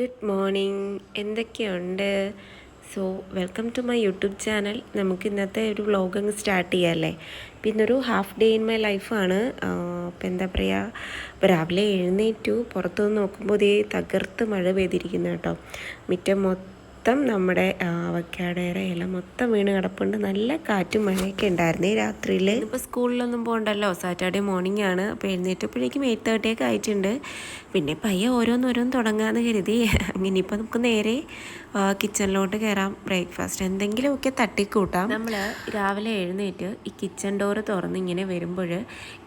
Good morning. എന്തൊക്കെയുണ്ട്? So welcome to my YouTube channel. നമുക്ക് ഇന്നത്തെ ഒരു വ്ളോഗ് അങ്ങ് സ്റ്റാർട്ട് ചെയ്യാമല്ലേ. പിന്നൊരു ഹാഫ് ഡേ ഇൻ മൈ ലൈഫാണ്. അപ്പോൾ എന്താ പറയുക, ഇപ്പോൾ രാവിലെ എഴുന്നേറ്റു, പുറത്തുനിന്ന് നോക്കുമ്പോൾ ഇതേ തകർത്ത് മഴ പെയ്തിരിക്കുന്നു കേട്ടോ. മിറ്റം മൊത്തം നമ്മുടെ അവക്കാടയുടെ ഇല മൊത്തം വീണ് കിടപ്പുണ്ട്. നല്ല കാറ്റും മഴയൊക്കെ ഉണ്ടായിരുന്നേ രാത്രിയിൽ. ഇപ്പോൾ സ്കൂളിലൊന്നും പോകണ്ടല്ലോ, സാറ്റർഡേ മോർണിംഗ് ആണ്. അപ്പോൾ എഴുന്നേറ്റപ്പോഴേക്കും 8:30 ഒക്കെ ആയിട്ടുണ്ട്. പിന്നെ പയ്യെ ഓരോന്നോരോന്ന് തുടങ്ങാമെന്ന് കരുതി. അങ്ങനെ ഇപ്പോൾ നമുക്ക് നേരെ കിച്ചണിലോട്ട് കയറാം. ബ്രേക്ക്ഫാസ്റ്റ് എന്തെങ്കിലുമൊക്കെ തട്ടിക്കൂട്ടാം. നമ്മൾ രാവിലെ എഴുന്നേറ്റ് ഈ കിച്ചൺ ഡോറ് തുറന്ന് ഇങ്ങനെ വരുമ്പോൾ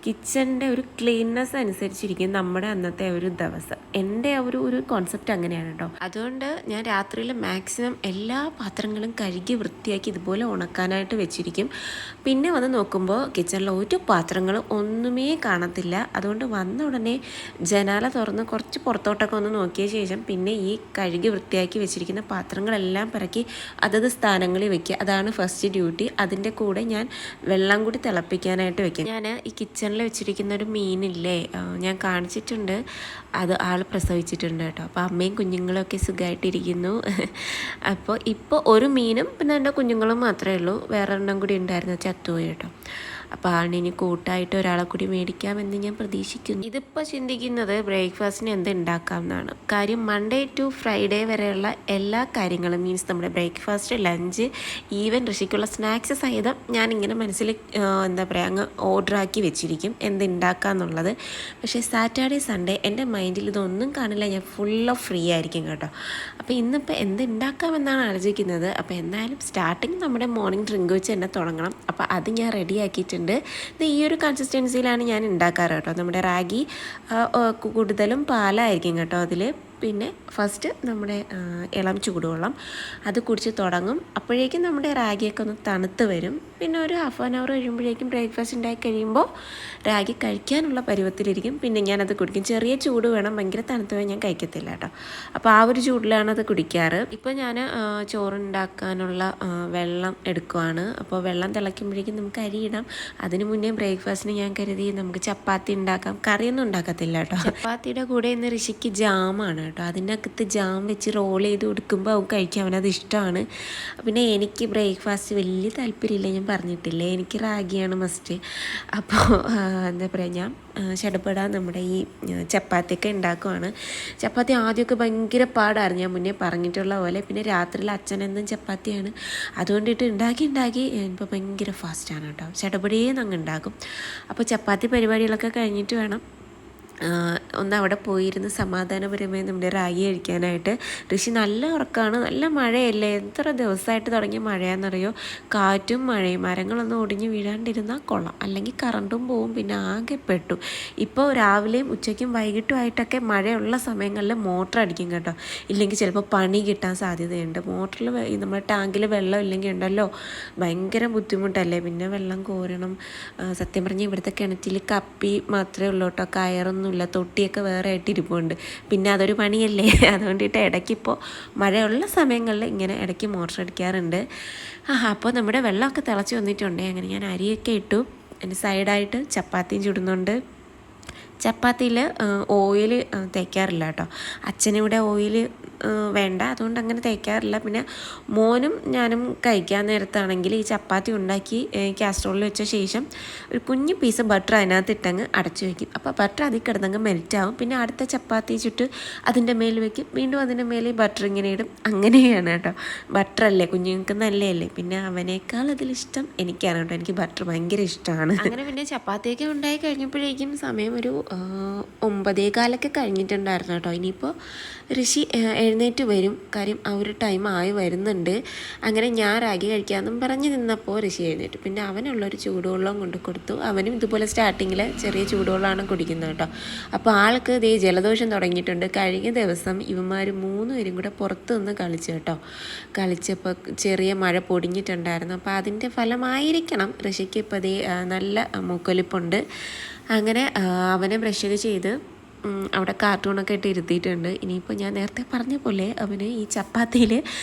കിച്ചണിൻ്റെ ഒരു ക്ലീൻനെസ് അനുസരിച്ചിരിക്കും നമ്മുടെ അന്നത്തെ ഒരു ദിവസം. എൻ്റെ ഒരു കോൺസെപ്റ്റ് അങ്ങനെയാണ് കേട്ടോ. അതുകൊണ്ട് ഞാൻ രാത്രിയിൽ മാക്സിമം എല്ലാ പാത്രങ്ങളും കഴുകി വൃത്തിയാക്കി ഇതുപോലെ ഉണക്കാനായിട്ട് വെച്ചിരിക്കും. പിന്നെ വന്ന് നോക്കുമ്പോൾ കിച്ചണിൽ ഒരു പാത്രങ്ങളും ഒന്നുമേ കാണത്തില്ല. അതുകൊണ്ട് വന്ന ഉടനെ ജനാല തുറന്ന് കുറച്ച് പുറത്തോട്ടൊക്കെ ഒന്ന് നോക്കിയ ശേഷം പിന്നെ ഈ കഴുകി വൃത്തിയാക്കി വെച്ചിരിക്കുന്ന പാത്രങ്ങളെല്ലാം പിറക്കി അതത് സ്ഥാനങ്ങളിൽ വെക്കുക. അതാണ് ഫസ്റ്റ് ഡ്യൂട്ടി. അതിൻ്റെ കൂടെ ഞാൻ വെള്ളം കൂടി തിളപ്പിക്കാനായിട്ട് വെക്കും. ഞാൻ ഈ കിച്ചണിൽ വെച്ചിരിക്കുന്ന ഒരു മീനില്ലേ, ഞാൻ കാണിച്ചിട്ടുണ്ട്. അത് ആൾ പ്രസവിച്ചിട്ടുണ്ട് കേട്ടോ. അപ്പോൾ അമ്മയും കുഞ്ഞുങ്ങളൊക്കെ സുഖമായിട്ടിരിക്കുന്നു. അപ്പോൾ ഇപ്പോൾ ഒരു മീനും പിന്നെ എൻ്റെ കുഞ്ഞുങ്ങളും മാത്രമേ ഉള്ളൂ. വേറെ എണ്ണം കൂടി ഉണ്ടായിരുന്നു, ചത്തുപോയി കേട്ടോ. അപ്പോൾ ആളിനി കൂട്ടായിട്ട് ഒരാളെ കൂടി മേടിക്കാമെന്ന് ഞാൻ പ്രതീക്ഷിക്കുന്നു. ഇതിപ്പോൾ ചിന്തിക്കുന്നത് ബ്രേക്ക്ഫാസ്റ്റിന് എന്ത് ഉണ്ടാക്കാം എന്നാണ്. കാര്യം മൺഡേ ടു ഫ്രൈഡേ വരെയുള്ള എല്ലാ കാര്യങ്ങളും, മീൻസ് നമ്മുടെ ബ്രേക്ക്ഫാസ്റ്റ്, ലഞ്ച്, ഈവൻ ഋഷിക്കുള്ള സ്നാക്സ് സഹിതം ഞാനിങ്ങനെ മനസ്സിൽ എന്താ പറയുക അങ്ങ് ഓർഡറാക്കി വെച്ചിരിക്കും എന്ത് ഉണ്ടാക്കുക എന്നുള്ളത്. പക്ഷേ സാറ്റർഡേ സൺഡേ എൻ്റെ മൈൻഡിൽ ഇതൊന്നും കാണില്ല. ഞാൻ ഫുൾ ഓഫ് ഫ്രീ ആയിരിക്കും കേട്ടോ. അപ്പോൾ ഇന്നിപ്പോൾ എന്ത് ഉണ്ടാക്കാമെന്നാണ് ആലോചിക്കുന്നത്. അപ്പോൾ എന്തായാലും സ്റ്റാർട്ടിങ് നമ്മുടെ മോർണിംഗ് ഡ്രിങ്ക് വെച്ച് തന്നെ തുടങ്ങണം. അപ്പോൾ അത് ഞാൻ റെഡിയാക്കിയിട്ടുണ്ട്. ഇത് ഈ ഒരു കൺസിസ്റ്റൻസിയിലാണ് ഞാൻ ഉണ്ടാക്കാറ് കേട്ടോ. നമ്മുടെ റാഗി കൂടുതലും പാലായിരിക്കും കേട്ടോ അതിൽ. പിന്നെ ഫസ്റ്റ് നമ്മുടെ ഇളം ചൂടുവെള്ളം അത് കുടിച്ച് തുടങ്ങും. അപ്പോഴേക്കും നമ്മുടെ റാഗിയൊക്കെ ഒന്ന് തണുത്ത് വരും. പിന്നെ ഒരു ഹാഫ് ആൻ അവർ കഴിയുമ്പോഴേക്കും ബ്രേക്ക്ഫാസ്റ്റ് ഉണ്ടാക്കി കഴിയുമ്പോൾ റാഗി കഴിക്കാനുള്ള പരുവത്തിലിരിക്കും. പിന്നെ ഞാനത് കുടിക്കും. ചെറിയ ചൂട് വേണം, ഭയങ്കര തണുത്ത് പോയി ഞാൻ കഴിക്കത്തില്ല കേട്ടോ. അപ്പോൾ ആ ഒരു ചൂടിലാണ് അത് കുടിക്കാറ്. ഇപ്പോൾ ഞാൻ ചോറുണ്ടാക്കാനുള്ള വെള്ളം എടുക്കുവാണ്. അപ്പോൾ വെള്ളം തിളയ്ക്കുമ്പോഴേക്കും നമുക്ക് അരിയിടാം. അതിന് മുന്നേ ബ്രേക്ക്ഫാസ്റ്റിന് ഞാൻ കരുതി നമുക്ക് ചപ്പാത്തി ഉണ്ടാക്കാം. കറിയൊന്നും ഉണ്ടാക്കത്തില്ല കേട്ടോ. ചപ്പാത്തിയുടെ കൂടെ ഇന്ന് ഋഷിക്ക് ജാമാണ് കേട്ടോ. അതിനകത്ത് ജാം വെച്ച് റോൾ ചെയ്ത് കൊടുക്കുമ്പോൾ അവൻ കഴിക്കാൻ അവനത് ഇഷ്ടമാണ്. പിന്നെ എനിക്ക് ബ്രേക്ക്ഫാസ്റ്റ് വലിയ താല്പര്യമില്ല, ഞാൻ പറഞ്ഞിട്ടില്ലേ, എനിക്ക് റാഗിയാണ് മസ്റ്റ്. അപ്പോൾ എന്താ പറയുക, ഞാൻ ചടപ്പെടാൻ നമ്മുടെ ഈ ചപ്പാത്തിയൊക്കെ ഉണ്ടാക്കുവാണ്. ചപ്പാത്തി ആദ്യമൊക്കെ ഭയങ്കര പാടായിരുന്നു, ഞാൻ മുന്നേ പറഞ്ഞിട്ടുള്ള പോലെ. പിന്നെ രാത്രിയിൽ അച്ഛനെന്നും ചപ്പാത്തിയാണ്. അതുകൊണ്ടിട്ട് ഉണ്ടാക്കി ഇപ്പോൾ ഭയങ്കര ഫാസ്റ്റാണ് കേട്ടോ. ചടപടിയേന്ന് അങ്ങ് ഉണ്ടാക്കും. അപ്പോൾ ചപ്പാത്തി പരിപാടികളൊക്കെ കഴിഞ്ഞിട്ട് വേണം ഒന്ന് അവിടെ പോയിരുന്ന് സമാധാനപരമായി നമ്മുടെ റാഗി കഴിക്കാനായിട്ട്. ഋഷി നല്ല ഉറക്കമാണ്. നല്ല മഴയല്ലേ, എത്ര ദിവസമായിട്ട് തുടങ്ങിയ മഴയാണെന്നറിയോ. കാറ്റും മഴയും, മരങ്ങളൊന്നും ഒടിഞ്ഞ് വീഴാണ്ടിരുന്നാൽ കൊള്ളാം, അല്ലെങ്കിൽ കറണ്ടും പോവും. പിന്നെ ആകെ പെട്ടു. ഇപ്പോൾ രാവിലെയും ഉച്ചയ്ക്കും വൈകിട്ടുമായിട്ടൊക്കെ മഴയുള്ള സമയങ്ങളിൽ മോട്ടർ അടിക്കും കേട്ടോ. ഇല്ലെങ്കിൽ ചിലപ്പോൾ പണി കിട്ടാൻ സാധ്യതയുണ്ട്. മോട്ടറിൽ നമ്മുടെ ടാങ്കിൽ വെള്ളം ഇല്ലെങ്കിൽ ഉണ്ടല്ലോ ഭയങ്കര ബുദ്ധിമുട്ടല്ലേ. പിന്നെ വെള്ളം കോരണം. സത്യം പറഞ്ഞാൽ ഇവിടുത്തെ കിണറ്റിൽ കപ്പി മാത്രമേ ഉള്ളൂ കേട്ടോ, കയറൊന്നും ഇല്ല. തൊട്ടിയൊക്കെ വേറെ ആയിട്ട് ഇരിപ്പുണ്ട്. പിന്നെ അതൊരു പണിയല്ലേ. അതുകൊണ്ടിട്ട് ഇടയ്ക്കിപ്പോൾ മഴയുള്ള സമയങ്ങളിൽ ഇങ്ങനെ ഇടയ്ക്ക് മോട്ടർ അടിക്കാറുണ്ട്. അപ്പോൾ നമ്മുടെ വെള്ളമൊക്കെ തിളച്ച് വന്നിട്ടുണ്ട്. അങ്ങനെ ഞാൻ അരിയൊക്കെ ഇട്ടു. എൻ്റെ സൈഡായിട്ട് ചപ്പാത്തിയും ചുടുന്നുണ്ട്. ചപ്പാത്തിയിൽ ഓയിൽ തേക്കാറില്ല കേട്ടോ. അച്ഛനിവിടെ ഓയിൽ വേണ്ട, അതുകൊണ്ട് അങ്ങനെ തേക്കാറില്ല. പിന്നെ മോനും ഞാനും കഴിക്കാൻ നേരത്താണെങ്കിൽ ഈ ചപ്പാത്തി ഉണ്ടാക്കി കാസ്ട്രോളിൽ വെച്ച ശേഷം ഒരു കുഞ്ഞു പീസ് ബട്ടർ അതിനകത്ത് ഇട്ടങ്ങ് അടച്ചു വയ്ക്കും. അപ്പോൾ ബട്ടർ അതിൽ കിടന്നങ്ങ് മെൽറ്റാവും. പിന്നെ അടുത്ത ചപ്പാത്തി ചുട്ട് അതിൻ്റെ മേൽ വയ്ക്കും. വീണ്ടും അതിൻ്റെ മേലെ ബട്ടർ ഇങ്ങനെ ഇടും. അങ്ങനെയാണ് കേട്ടോ. ബട്ടറല്ലേ കുഞ്ഞുങ്ങൾക്ക് നല്ലതല്ലേ. പിന്നെ അവനേക്കാൾ അതിലിഷ്ടം എനിക്കാണ് കേട്ടോ. എനിക്ക് ബട്ടർ ഭയങ്കര ഇഷ്ടമാണ്. അങ്ങനെ പിന്നെ ചപ്പാത്തിയൊക്കെ ഉണ്ടായി കഴിഞ്ഞപ്പോഴേക്കും സമയം ഒരു 9:15 കഴിഞ്ഞിട്ടുണ്ടായിരുന്നു കേട്ടോ. ഇനിയിപ്പോൾ ഋഷി എഴുന്നേറ്റ് വരും. കാര്യം ആ ഒരു ടൈം ആയി വരുന്നുണ്ട്. അങ്ങനെ ഞാൻ റാഗി കഴിക്കാമെന്നും പറഞ്ഞ് നിന്നപ്പോൾ ഋഷി എഴുന്നേറ്റു. പിന്നെ അവനുള്ളൊരു ചൂടുവെള്ളം കൊണ്ട് കൊടുത്തു. അവനും ഇതുപോലെ സ്റ്റാർട്ടിങ്ങിൽ ചെറിയ ചൂടുവെള്ളമാണ് കുടിക്കുന്നത് കേട്ടോ. അപ്പോൾ ആൾക്ക് ഇതേ ജലദോഷം തുടങ്ങിയിട്ടുണ്ട്. കഴിഞ്ഞ ദിവസം ഇവന്മാർ 3 പേരും കൂടെ പുറത്ത് നിന്ന് കളിച്ചു കേട്ടോ. കളിച്ചപ്പോൾ ചെറിയ മഴ പൊടിഞ്ഞിട്ടുണ്ടായിരുന്നു. അപ്പോൾ അതിൻ്റെ ഫലമായിരിക്കണം ഋഷിക്ക് ഇപ്പോൾ ഇതേ നല്ല മൂക്കൊലിപ്പുണ്ട്. അങ്ങനെ അവനെ ബ്രഷൊക്കെ ചെയ്ത് അവിടെ കാർട്ടൂണൊക്കെ ഇട്ട് ഇരുത്തിയിട്ടുണ്ട്. ഇനിയിപ്പോൾ ഞാൻ നേരത്തെ പറഞ്ഞ പോലെ അവന് ഈ ചപ്പാത്തിയിൽ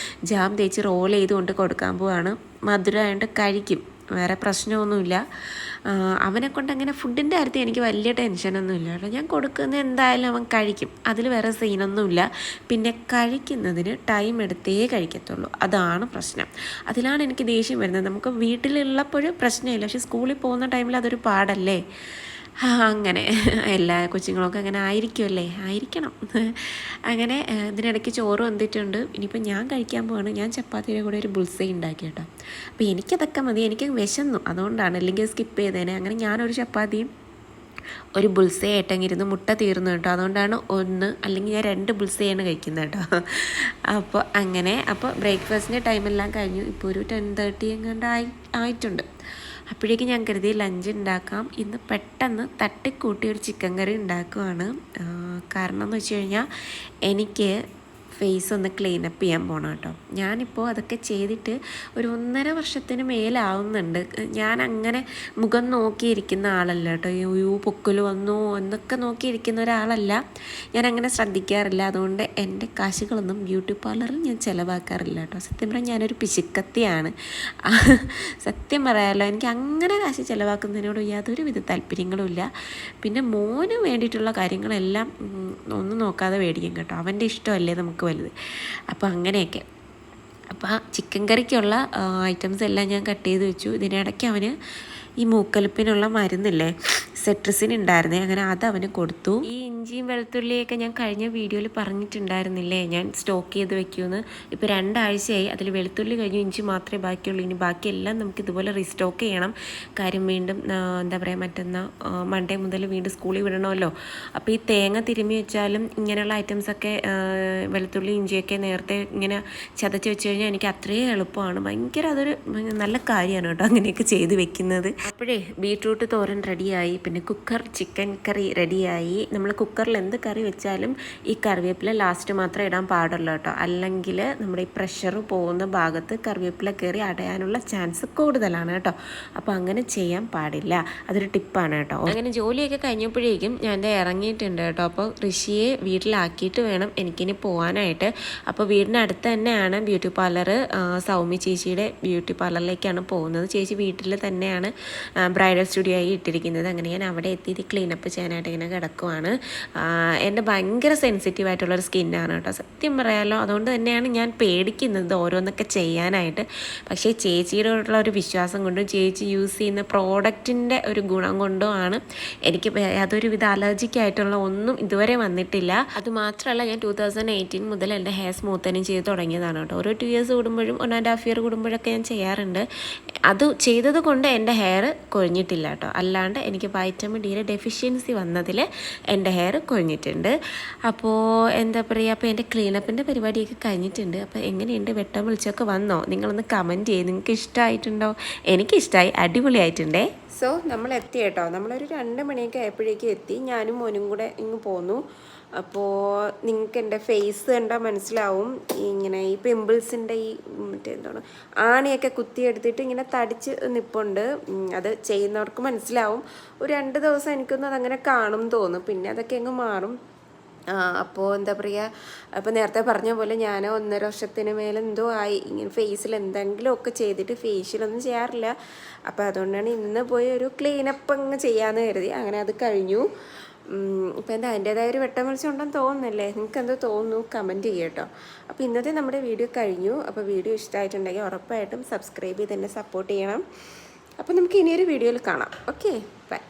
ജാം തേച്ച് റോൾ ചെയ്ത് കൊണ്ട് കൊടുക്കാൻ പോവാണ്. മധുരമായിട്ട് കഴിക്കും. വേറെ പ്രശ്നമൊന്നുമില്ല. അവനെ കൊണ്ട് അങ്ങനെ ഫുഡിൻ്റെ കാര്യത്തിൽ എനിക്ക് വലിയ ടെൻഷനൊന്നുമില്ല കേട്ടോ. ഞാൻ കൊടുക്കുന്നത് എന്തായാലും അവൻ കഴിക്കും, അതിൽ വേറെ സീനൊന്നുമില്ല. പിന്നെ കഴിക്കുന്നതിന് ടൈം എടുത്തേ കഴിക്കത്തുള്ളൂ, അതാണ് പ്രശ്നം. അതിലാണ് എനിക്ക് ദേഷ്യം വരുന്നത്. നമുക്ക് വീട്ടിലുള്ളപ്പോൾ പ്രശ്നമില്ല, പക്ഷെ സ്കൂളിൽ പോകുന്ന ടൈമിൽ അതൊരു പാടല്ലേ. അങ്ങനെ എല്ലാ കൊച്ചുങ്ങളൊക്കെ അങ്ങനെ ആയിരിക്കുമല്ലേ, ആയിരിക്കണം. അങ്ങനെ ഇതിനിടയ്ക്ക് ചോറ് വന്നിട്ടുണ്ട്. ഇനിയിപ്പോൾ ഞാൻ കഴിക്കാൻ പോവാണ്. ഞാൻ ചപ്പാത്തിയുടെ കൂടെ ഒരു ബുൾസൈ ഉണ്ടാക്കി കേട്ടോ. അപ്പോൾ എനിക്കതൊക്കെ മതി, എനിക്ക് വിശന്നു, അതുകൊണ്ടാണ്, അല്ലെങ്കിൽ സ്കിപ്പ് ചെയ്തേനെ. അങ്ങനെ ഞാനൊരു ചപ്പാത്തിയും ഒരു ബുൾസൈ ആയിട്ടങ്ങിരുന്ന് മുട്ട തീർന്നു കേട്ടോ. അതുകൊണ്ടാണ് ഒന്ന്, അല്ലെങ്കിൽ ഞാൻ 2 ബുൾസൈയാണ് കഴിക്കുന്നത് കേട്ടോ. അപ്പോൾ അങ്ങനെ ബ്രേക്ക്ഫാസ്റ്റിൻ്റെ ടൈമെല്ലാം കഴിഞ്ഞു. ഇപ്പോൾ ഒരു 10:30 എങ്ങാണ്ട് ആയിട്ടുണ്ട്. അപ്പോഴേക്കും ഞാൻ കരുതി ലഞ്ച് ഉണ്ടാക്കാം. ഇന്ന് പെട്ടെന്ന് തട്ടിക്കൂട്ടി ഒരു ചിക്കൻ കറി ഉണ്ടാക്കുവാണ്. കാരണം എന്ന് വെച്ച് കഴിഞ്ഞാൽ എനിക്ക് ഫേസ് ഒന്ന് ക്ലീനപ്പ് ചെയ്യാൻ പോകണം കേട്ടോ. ഞാനിപ്പോൾ അതൊക്കെ ചെയ്തിട്ട് ഒരു 1.5 വർഷത്തിന് മേലാവുന്നുണ്ട്. ഞാൻ അങ്ങനെ മുഖം നോക്കിയിരിക്കുന്ന ആളല്ല കേട്ടോ. പൊക്കൽ വന്നു എന്നൊക്കെ നോക്കിയിരിക്കുന്ന ഒരാളല്ല. ഞാൻ അങ്ങനെ ശ്രദ്ധിക്കാറില്ല. അതുകൊണ്ട് എൻ്റെ കാശുകളൊന്നും ബ്യൂട്ടി പാർലറിൽ ഞാൻ ചിലവാക്കാറില്ല കേട്ടോ. സത്യം പറഞ്ഞാൽ ഞാനൊരു പിശുക്കത്തിയാണ്. സത്യം പറയാമല്ലോ, എനിക്ക് അങ്ങനെ കാശ് ചിലവാക്കുന്നതിനോട് യാതൊരു വിധ താല്പര്യങ്ങളും ഇല്ല. പിന്നെ മോന് വേണ്ടിയിട്ടുള്ള കാര്യങ്ങളെല്ലാം ഒന്നും നോക്കാതെ മേടിക്കും കേട്ടോ. അവൻ്റെ ഇഷ്ടമല്ലേ നമുക്ക് വലുത്. അപ്പോൾ അങ്ങനെയൊക്കെ. അപ്പോൾ ചിക്കൻ കറിക്കുള്ള ഐറ്റംസ് എല്ലാം ഞാൻ കട്ട് ചെയ്ത് വെച്ചു. ഇതിനിടയ്ക്ക് അവന് ഈ മൂക്കലിപ്പിനുള്ള മരുന്നില്ലേ, സെട്രിസിൻ ഉണ്ടായിരുന്നേ, അങ്ങനെ അത് അവന് കൊടുത്തു. ഈ ഇഞ്ചിയും വെളുത്തുള്ളിയൊക്കെ ഞാൻ കഴിഞ്ഞ വീഡിയോയിൽ പറഞ്ഞിട്ടുണ്ടായിരുന്നില്ലേ, ഞാൻ സ്റ്റോക്ക് ചെയ്ത് വെക്കുമെന്ന്. ഇപ്പോൾ 2 ആഴ്ചയായി. അതിൽ വെളുത്തുള്ളി കഴിഞ്ഞു, ഇഞ്ചി മാത്രമേ ബാക്കിയുള്ളൂ. ഇനി ബാക്കിയെല്ലാം നമുക്ക് ഇതുപോലെ റീസ്റ്റോക്ക് ചെയ്യണം. കാര്യം വീണ്ടും എന്താ പറയുക, മറ്റന്നാ മൺഡേ മുതൽ വീണ്ടും സ്കൂളിൽ വിടണമല്ലോ. അപ്പോൾ ഈ തേങ്ങ തിരുമ്മി വെച്ചാലും ഇങ്ങനെയുള്ള ഐറ്റംസൊക്കെ വെളുത്തുള്ളി ഇഞ്ചിയൊക്കെ നേരത്തെ ഇങ്ങനെ ചതച്ച് വെച്ച് കഴിഞ്ഞാൽ എനിക്ക് അത്രയും എളുപ്പമാണ്. ഭയങ്കര അതൊരു നല്ല കാര്യമാണ് കേട്ടോ അങ്ങനെയൊക്കെ ചെയ്ത് വെക്കുന്നത്. അപ്പോഴേ ബീട്രൂട്ട് തോരൻ റെഡിയായി. പിന്നെ കുക്കർ ചിക്കൻ കറി റെഡിയായി. നമ്മൾ കുക്കറിൽ എന്ത് കറി വെച്ചാലും ഈ കറിവേപ്പില ലാസ്റ്റ് മാത്രമേ ഇടാൻ പാടുള്ളൂ കേട്ടോ. അല്ലെങ്കിൽ നമ്മുടെ ഈ പ്രഷർ പോകുന്ന ഭാഗത്ത് കറിവേപ്പില കയറി അടയാനുള്ള ചാൻസ് കൂടുതലാണ് കേട്ടോ. അപ്പോൾ അങ്ങനെ ചെയ്യാൻ പാടില്ല, അതൊരു ടിപ്പാണ് കേട്ടോ. അങ്ങനെ ജോലിയൊക്കെ കഴിഞ്ഞപ്പോഴേക്കും ഞാൻ ഇറങ്ങിയിട്ടുണ്ട് കേട്ടോ. അപ്പോൾ ഋഷിയെ വീട്ടിലാക്കിയിട്ട് വേണം എനിക്കിനി പോകാനായിട്ട്. അപ്പോൾ വീടിനടുത്ത് തന്നെയാണ് ബ്യൂട്ടി പാർലർ. സൗമ്യ ചേച്ചിയുടെ ബ്യൂട്ടി പാർലറിലേക്കാണ് പോകുന്നത്. ചേച്ചി വീട്ടിൽ തന്നെയാണ് ബ്രൈഡൽ സ്റ്റുഡിയോ ആയി ഇട്ടിരിക്കുന്നത്. അങ്ങനെ ഞാൻ അവിടെ എത്തിയിട്ട് ക്ലീനപ്പ് ചെയ്യാനായിട്ട് ഇങ്ങനെ കിടക്കുവാണ്. എൻ്റെ ഭയങ്കര സെൻസിറ്റീവായിട്ടുള്ളൊരു സ്കിന്നാണ് കേട്ടോ, സത്യം പറയാമല്ലോ. അതുകൊണ്ട് തന്നെയാണ് ഞാൻ പേടിക്കുന്നത് ഓരോന്നൊക്കെ ചെയ്യാനായിട്ട്. പക്ഷേ ചേച്ചിയുടെ ഒരു വിശ്വാസം കൊണ്ടും ചേച്ചി യൂസ് ചെയ്യുന്ന പ്രോഡക്റ്റിൻ്റെ ഒരു ഗുണം കൊണ്ടുമാണ് എനിക്ക് യാതൊരു വിധ അലർജിക്കായിട്ടുള്ള ഒന്നും ഇതുവരെ വന്നിട്ടില്ല. അതുമാത്രമല്ല, ഞാൻ 2018 മുതൽ എൻ്റെ ഹെയർ സ്മൂത്തനിങ് ചെയ്ത് തുടങ്ങിയതാണ് കേട്ടോ. ഓരോ 2 ഇയേഴ്സ് കൂടുമ്പോഴും 1.5 ഇയർ കൂടുമ്പോഴൊക്കെ ഞാൻ ചെയ്യാറുണ്ട്. അത് ചെയ്തത് കൊണ്ട് എൻ്റെ ഹെയർ കൊഴിഞ്ഞിട്ടില്ല കേട്ടോ. അല്ലാണ്ട് എനിക്ക് വൈറ്റമിൻ ഡിയുടെ ഡെഫിഷ്യൻസി വന്നതിൽ എൻ്റെ ഹെയർ കൊഴിഞ്ഞിട്ടുണ്ട്. അപ്പോൾ എന്താ പറയുക, അപ്പോൾ എൻ്റെ ക്ലീനപ്പിൻ്റെ പരിപാടിയൊക്കെ കഴിഞ്ഞിട്ടുണ്ട്. അപ്പോൾ എങ്ങനെയുണ്ട്, വെട്ടം വിളിച്ചൊക്കെ വന്നോ? നിങ്ങളൊന്ന് കമൻറ്റ് ചെയ്ത്, നിങ്ങൾക്ക് ഇഷ്ടമായിട്ടുണ്ടോ? എനിക്കിഷ്ടമായി, അടിപൊളിയായിട്ടുണ്ടേ. സോ നമ്മൾ എത്തി കേട്ടോ. നമ്മളൊരു 2 മണിയൊക്കെ ആയപ്പോഴേക്കും എത്തി. ഞാനും മോനും കൂടെ ഇങ്ങ് പോന്നു. അപ്പോൾ നിങ്ങൾക്ക് എൻ്റെ ഫേസ് കണ്ടാൽ മനസ്സിലാവും, ഇങ്ങനെ ഈ പിമ്പിൾസിൻ്റെ ഈ എന്താണ് ആണിയൊക്കെ കുത്തിയെടുത്തിട്ട് ഇങ്ങനെ തടിച്ച് നിൽപ്പുണ്ട്. അത് ചെയ്യുന്നവർക്ക് മനസ്സിലാവും. ഒരു 2 ദിവസം എനിക്കൊന്നും അതങ്ങനെ കാണും തോന്നും, പിന്നെ അതൊക്കെ അങ്ങ് മാറും. അപ്പോൾ എന്താ പറയുക, അപ്പോൾ നേരത്തെ പറഞ്ഞ പോലെ ഞാൻ 1.5 വർഷത്തിന് മേലെ എന്തോ ആയി ഇങ്ങനെ ഫേസിൽ എന്തെങ്കിലുമൊക്കെ ചെയ്തിട്ട് ഫേഷ്യലൊന്നും ചെയ്യാറില്ല. അപ്പോൾ അതുകൊണ്ടാണ് ഇന്ന് പോയി ഒരു ക്ലീനപ്പ് അങ്ങ് ചെയ്യാമെന്ന് കരുതി. അങ്ങനെ അത് കഴിഞ്ഞു. ഇപ്പോൾ എന്താ അതിൻ്റേതായ ഒരു വെട്ടം വെളിച്ചം ഉണ്ടെന്ന് തോന്നുന്നല്ലേ? നിങ്ങൾക്ക് എന്തോ തോന്നുന്നു, കമൻറ്റ് ചെയ്യുക കേട്ടോ. അപ്പോൾ ഇന്നത്തെ നമ്മുടെ വീഡിയോ കഴിഞ്ഞു. അപ്പോൾ വീഡിയോ ഇഷ്ടമായിട്ടുണ്ടെങ്കിൽ ഉറപ്പായിട്ടും സബ്സ്ക്രൈബ് ചെയ്ത് തന്നെ സപ്പോർട്ട് ചെയ്യണം. അപ്പോൾ നമുക്ക് ഇനിയൊരു വീഡിയോയിൽ കാണാം. Okay, by.